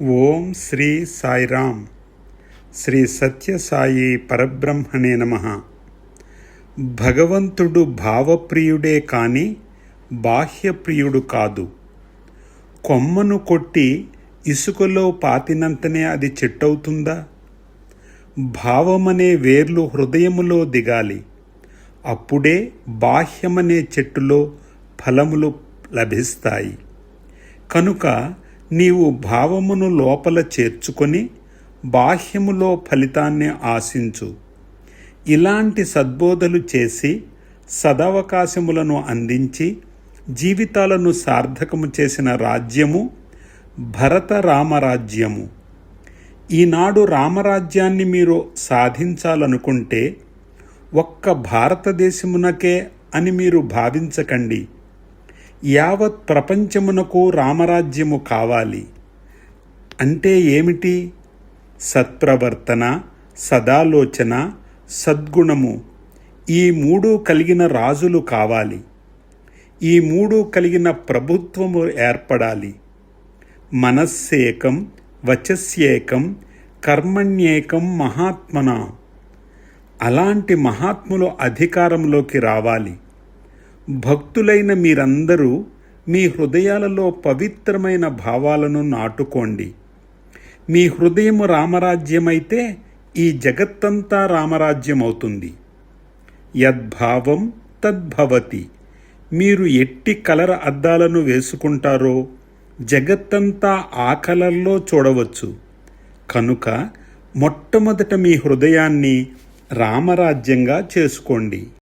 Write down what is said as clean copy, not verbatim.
ఓం శ్రీ సాయిరామ్. శ్రీ సత్యసాయి పరబ్రహ్మణే నమః. భగవంతుడు భావప్రియుడే కాని బాహ్యప్రియుడు కాదు. కొమ్మను కొట్టి ఇసుకలో పాతినంతనే అది చెట్టవుతుందా? భావమనే వేర్లు హృదయములో దిగాలి. అప్పుడే బాహ్యమనే చెట్టులో ఫలములు లభిస్తాయి. కనుక నీవు భావమును లోపల చేర్చుకొని బాహ్యములో ఫలితాన్ని ఆశించు. ఇలాంటి సద్బోధలు చేసి సదవకాశములను అందించి జీవితాలను సార్థకము చేసిన రాజ్యము భరత రామరాజ్యము. ఈనాడు రామరాజ్యాన్ని మీరు సాధించాలనుకుంటే ఒక్క భారతదేశమునకే అని మీరు భావించకండి. యావత్ ప్రపంచమునకు రామరాజ్యము కావాలి. అంటే ఏమిటి? సత్ప్రవర్తన, సదాలోచన, సద్గుణము, ఈ మూడు కలిగిన రాజులు కావాలి. ఈ మూడు కలిగిన ప్రభుత్వము ఏర్పడాలి. మనస్సేకం, వచస్యేకం, కర్మణ్యేకం మహాత్మన. అలాంటి మహాత్ములు అధికారంలోకి రావాలి. భక్తులైన మీరందరూ మీ హృదయాలలో పవిత్రమైన భావాలను నాటుకోండి. మీ హృదయము రామరాజ్యమైతే ఈ జగత్తంతా రామరాజ్యమవుతుంది. యద్భావం తద్భవతి. మీరు ఎట్టి కలర్ అద్దాలను వేసుకుంటారో జగత్తంతా ఆ కలర్లో చూడవచ్చు. కనుక మొట్టమొదట మీ హృదయాన్ని రామరాజ్యంగా చేసుకోండి.